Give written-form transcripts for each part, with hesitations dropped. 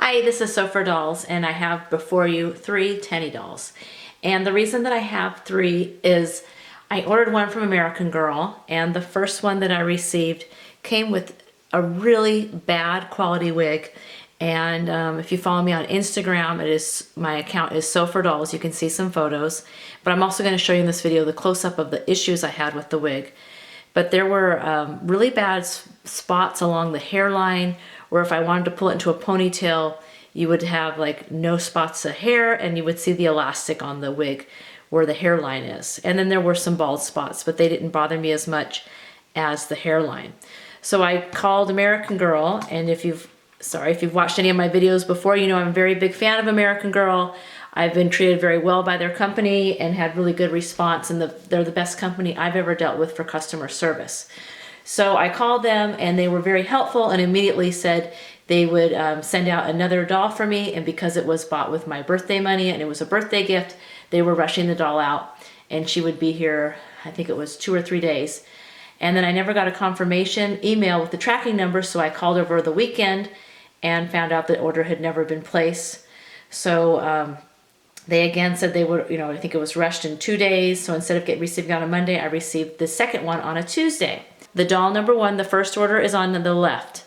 Hi, this is So for Dolls, and I have before you 3 Tenney dolls. And the reason that I have 3 is I ordered one from American Girl, and the first one that I received came with a really bad quality wig. And if you follow me on Instagram, my account is So for Dolls. You can see some photos. But I'm also going to show you in this video the close-up of the issues I had with the wig. But there were really bad spots along the hairline, where if I wanted to pull it into a ponytail, you would have like no spots of hair, and you would see the elastic on the wig where the hairline is. And then there were some bald spots, but they didn't bother me as much as the hairline. So I called American Girl, and if you've watched any of my videos before, you know I'm a very big fan of American Girl. I've been treated very well by their company and had really good response, and they're the best company I've ever dealt with for customer service. So I called them, and they were very helpful and immediately said they would send out another doll for me, and because it was bought with my birthday money and it was a birthday gift, they were rushing the doll out, and she would be here, I think it was 2 or 3 days. And then I never got a confirmation email with the tracking number, so I called over the weekend and found out the order had never been placed. So they again said they would, I think it was rushed in 2 days, so instead of receiving on a Monday, I received the second one on a Tuesday. The doll number 1, the first order, is on the left.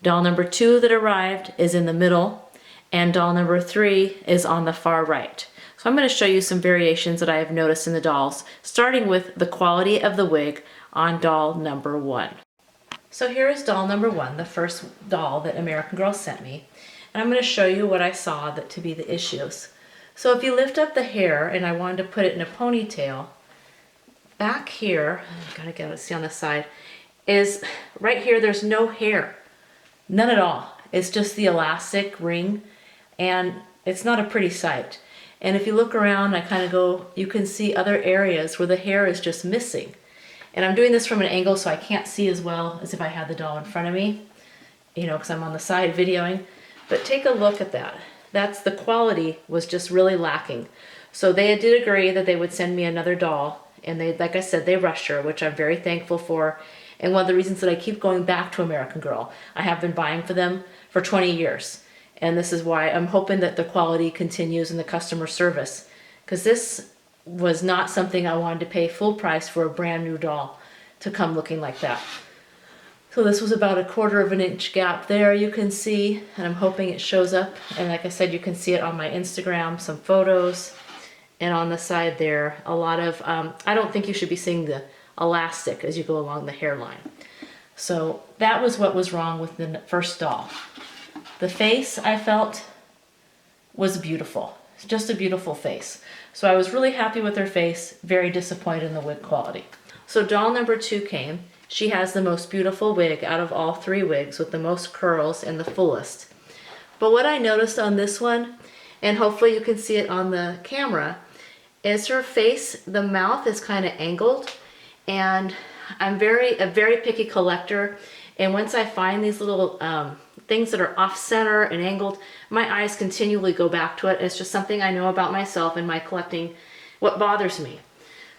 Doll number 2 that arrived is in the middle, and doll number 3 is on the far right. So I'm going to show you some variations that I have noticed in the dolls, starting with the quality of the wig on doll number 1. So here is doll number 1, the first doll that American Girl sent me, and I'm going to show you what I saw to be the issues. So if you lift up the hair, and I wanted to put it in a ponytail, back here, I've got to get it, see on the side, is right here there's no hair. None at all. It's just the elastic ring, and it's not a pretty sight. And if you look around, I kind of go, you can see other areas where the hair is just missing. And I'm doing this from an angle so I can't see as well as if I had the doll in front of me, because I'm on the side videoing. But take a look at that. The quality was just really lacking. So they did agree that they would send me another doll, and they, like I said, they rushed her, which I'm very thankful for. And one of the reasons that I keep going back to American Girl, I have been buying for them for 20 years. And this is why I'm hoping that the quality continues in the customer service, because this was not something I wanted to pay full price for a brand new doll to come looking like that. So this was about a 1/4 of an inch gap there, you can see, and I'm hoping it shows up. And like I said, you can see it on my Instagram, some photos, and on the side there, a lot of, I don't think you should be seeing the elastic as you go along the hairline. So that was what was wrong with the first doll. The face, I felt, was beautiful. Just a beautiful face. So I was really happy with her face, very disappointed in the wig quality. So doll number 2 came. She has the most beautiful wig out of all 3 wigs, with the most curls and the fullest. But what I noticed on this one, and hopefully you can see it on the camera, is her face, the mouth is kind of angled. And I'm a very picky collector, and once I find these little things that are off center and angled, my eyes continually go back to it. It's just something I know about myself and my collecting, what bothers me.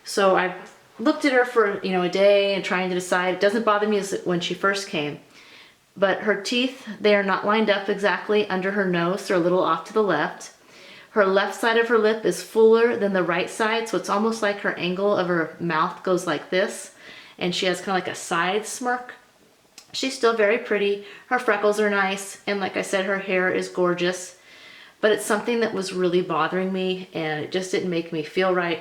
So I've looked at her for a day and trying to decide. It doesn't bother me as when she first came, but her teeth, they are not lined up exactly under her nose. They're a little off to the left. Her left side of her lip is fuller than the right side, so it's almost like her angle of her mouth goes like this, and she has kind of like a side smirk. She's still very pretty. Her freckles are nice, and like I said, her hair is gorgeous, but it's something that was really bothering me, and it just didn't make me feel right.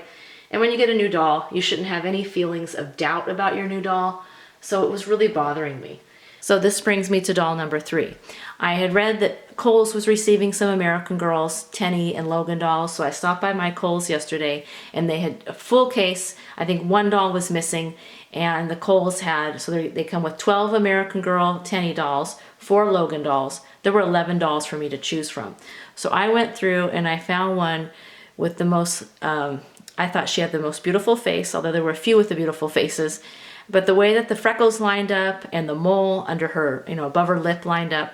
And when you get a new doll, you shouldn't have any feelings of doubt about your new doll, so it was really bothering me. So this brings me to doll number 3. I had read that Kohl's was receiving some American Girls, Tenney and Logan dolls, so I stopped by my Kohl's yesterday, and they had a full case. I think 1 doll was missing, and the Kohl's had, so they come with 12 American Girl Tenney dolls, 4 Logan dolls. There were 11 dolls for me to choose from. So I went through and I found one with the most, I thought she had the most beautiful face, although there were a few with the beautiful faces. But the way that the freckles lined up and the mole under her, above her lip lined up,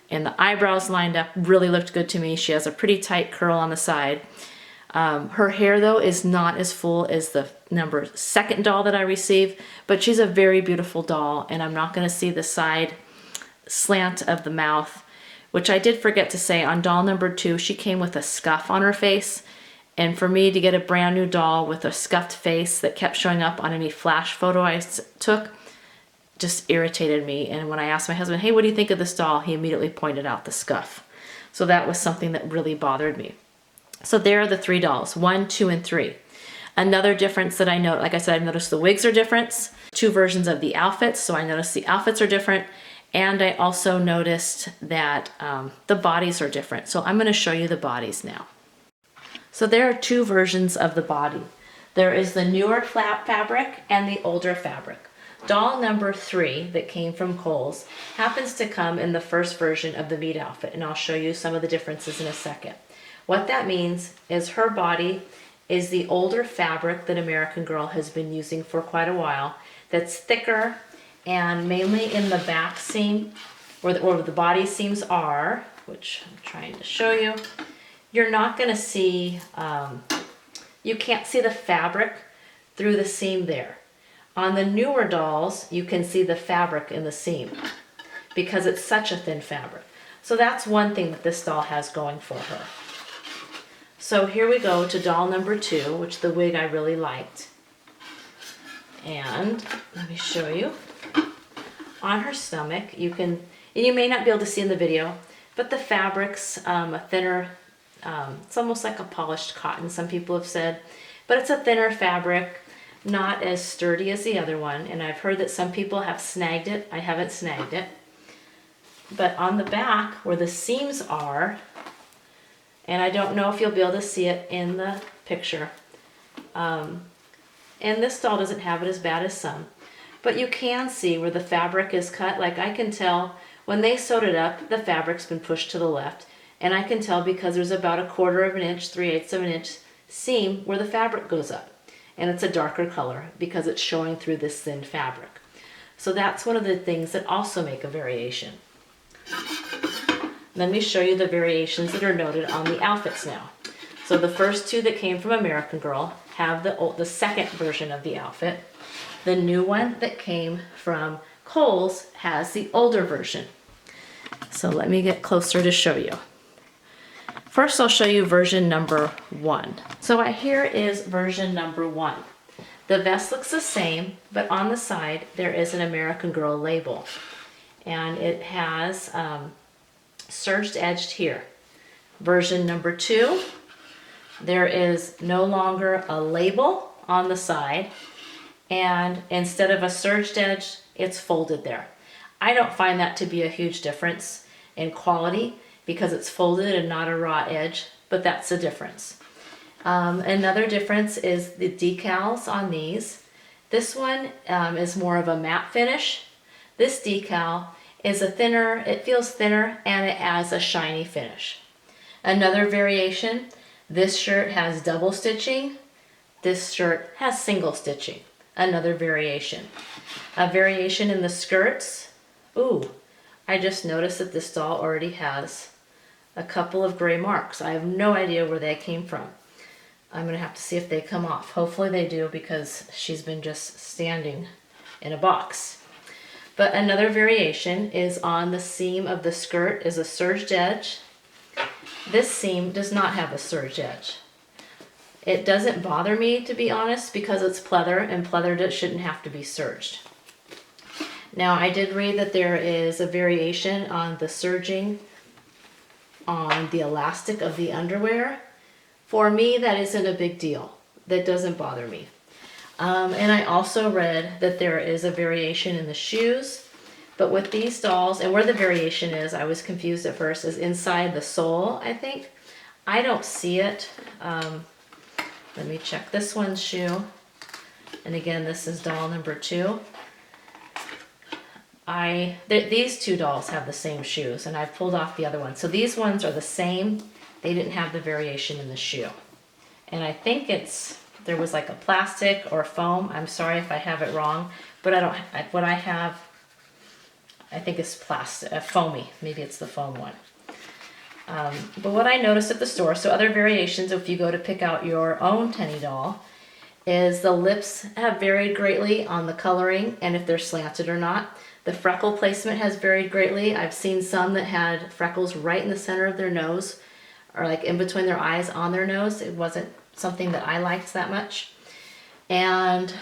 and the eyebrows lined up really looked good to me. She has a pretty tight curl on the side. Her hair, though, is not as full as the number 2nd doll that I received, but she's a very beautiful doll, and I'm not going to see the side slant of the mouth. which I did forget to say on doll number 2, she came with a scuff on her face. And for me to get a brand new doll with a scuffed face that kept showing up on any flash photo I took just irritated me. And when I asked my husband, hey, what do you think of this doll? He immediately pointed out the scuff. So that was something that really bothered me. So there are the 3 dolls, 1, 2, and 3. Another difference that I note, like I said, I've noticed the wigs are different, 2 versions of the outfits, so I noticed the outfits are different, and I also noticed that the bodies are different. So I'm going to show you the bodies now. So there are 2 versions of the body. There is the newer flat fabric and the older fabric. Doll number 3 that came from Kohl's happens to come in the first version of the meat outfit, and I'll show you some of the differences in a second. What that means is her body is the older fabric that American Girl has been using for quite a while, that's thicker, and mainly in the back seam, where the body seams are, which I'm trying to show you, you're not going to see, you can't see the fabric through the seam there. On the newer dolls, you can see the fabric in the seam because it's such a thin fabric. So that's one thing that this doll has going for her. So here we go to doll number 2, which the wig I really liked. And let me show you. On her stomach, you can, and you may not be able to see in the video, but the fabric's a thinner, it's almost like a polished cotton, some people have said, but it's a thinner fabric, not as sturdy as the other one, and I've heard that some people have snagged it. I haven't snagged it. But on the back, where the seams are, and I don't know if you'll be able to see it in the picture, and this doll doesn't have it as bad as some, but you can see where the fabric is cut. Like I can tell when they sewed it up, the fabric's been pushed to the left, and I can tell because there's about 1/4 of an inch, 3/8 of an inch seam where the fabric goes up. And it's a darker color because it's showing through this thin fabric. So that's one of the things that also make a variation. Let me show you the variations that are noted on the outfits now. So the first 2 that came from American Girl have the second version of the outfit. The new one that came from Kohl's has the older version. So let me get closer to show you. First, I'll show you version number 1. So here is version number 1. The vest looks the same, but on the side there is an American Girl label. And it has serged edged here. Version number 2, there is no longer a label on the side, and instead of a serged edge, it's folded there. I don't find that to be a huge difference in quality, because it's folded and not a raw edge, but that's the difference. Another difference is the decals on these. This one is more of a matte finish. This decal is a thinner, it feels thinner, and it has a shiny finish. Another variation, this shirt has double stitching. This shirt has single stitching. Another variation. A variation in the skirts. Ooh, I just noticed that this doll already has a couple of gray marks. I have no idea where they came from. I'm going to have to see if they come off. Hopefully they do, because she's been just standing in a box. But another variation is on the seam of the skirt is a serged edge. This seam does not have a serged edge. It doesn't bother me, to be honest, because it's pleather, and pleather shouldn't have to be serged. Now, I did read that there is a variation on the serging on the elastic of the underwear. For me, that isn't a big deal. That doesn't bother me. And I also read that there is a variation in the shoes, but with these dolls, and where the variation is, I was confused at first, is inside the sole, I think. I don't see it. Let me check this one's shoe. And again, this is doll number 2. These 2 dolls have the same shoes, and I've pulled off the other one. So these ones are the same. They didn't have the variation in the shoe. And I think there was like a plastic or foam. I'm sorry if I have it wrong, but what I have, I think is plastic, foamy. Maybe it's the foam one. But what I noticed at the store, so other variations, if you go to pick out your own Tenney doll, is the lips have varied greatly on the coloring and if they're slanted or not. The freckle placement has varied greatly. I've seen some that had freckles right in the center of their nose, or like in between their eyes on their nose. It wasn't something that I liked that much. And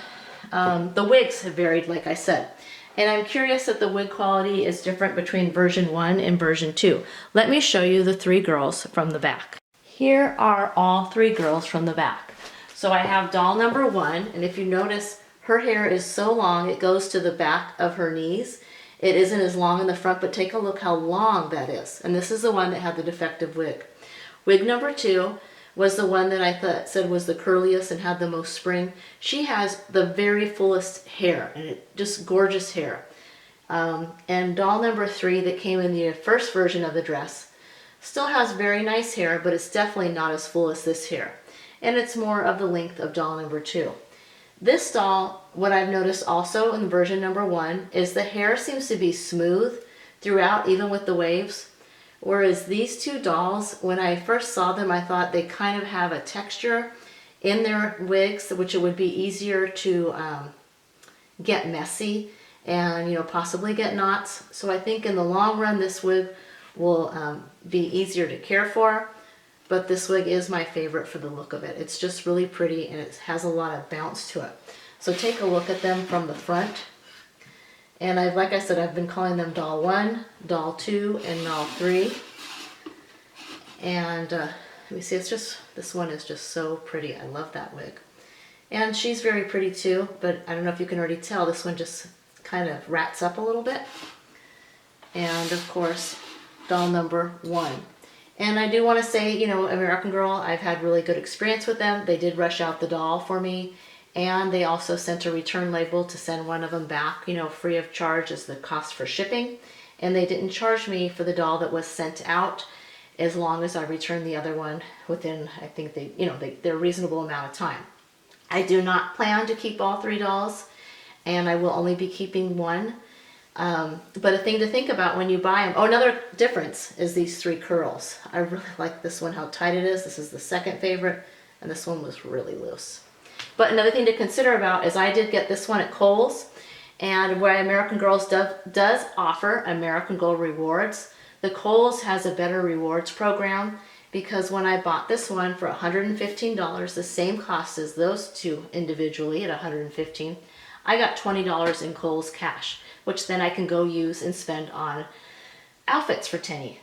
the wigs have varied, like I said. And I'm curious if the wig quality is different between version 1 and version 2. Let me show you the 3 girls from the back. Here are all 3 girls from the back. So I have doll number 1, and if you notice, her hair is so long it goes to the back of her knees. It isn't as long in the front, but take a look how long that is. And this is the one that had the defective wig. Wig number 2 was the one that I said was the curliest and had the most spring. She has the very fullest hair, and just gorgeous hair. And doll number 3 that came in the first version of the dress still has very nice hair, but it's definitely not as full as this hair. And it's more of the length of doll number 2. This doll, what I've noticed also in version number 1 is the hair seems to be smooth throughout, even with the waves. Whereas these 2 dolls, when I first saw them, I thought they kind of have a texture in their wigs, which it would be easier to get messy and possibly get knots. So I think in the long run this wig will be easier to care for. But this wig is my favorite for the look of it. It's just really pretty and it has a lot of bounce to it. So take a look at them from the front. And like I said, I've been calling them doll 1, doll 2, and doll 3. And let me see, this one is just so pretty. I love that wig. And she's very pretty too, but I don't know if you can already tell, this one just kind of rats up a little bit. And of course, doll number 1. And I do want to say, American Girl, I've had really good experience with them. They did rush out the doll for me. And they also sent a return label to send one of them back, free of charge as the cost for shipping. And they didn't charge me for the doll that was sent out as long as I returned the other one within, I think their reasonable amount of time. I do not plan to keep all 3 dolls, and I will only be keeping 1. But a thing to think about when you buy them. Oh, another difference is these 3 curls. I really like this one, how tight it is. This is the second favorite, and this one was really loose. But another thing to consider about is I did get this one at Kohl's, and where American Girls does offer American Gold rewards, the Kohl's has a better rewards program, because when I bought this one for $115, the same cost as those 2 individually at $115, I got $20 in Kohl's cash, which then I can go use and spend on outfits for Tenney.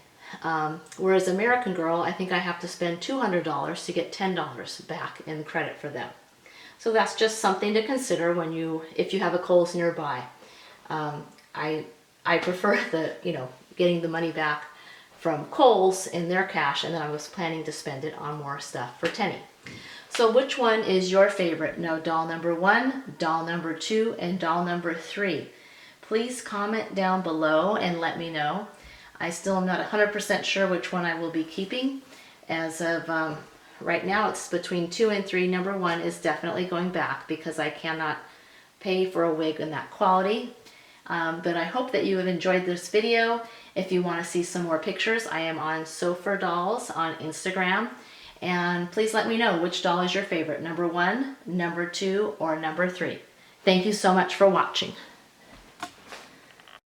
Whereas American Girl, I think I have to spend $200 to get $10 back in credit for them. So that's just something to consider if you have a Kohl's nearby. I prefer getting the money back from Kohl's in their cash, and then I was planning to spend it on more stuff for Tenney. So which one is your favorite? Now, doll number 1, doll number 2, and doll number 3. Please comment down below and let me know. I still am not 100% sure which one I will be keeping. As of right now, it's between 2 and 3. Number 1 is definitely going back because I cannot pay for a wig in that quality. But I hope that you have enjoyed this video. If you want to see some more pictures, I am on Sofa Dolls on Instagram. And please let me know which doll is your favorite, number 1, number 2, or number 3. Thank you so much for watching.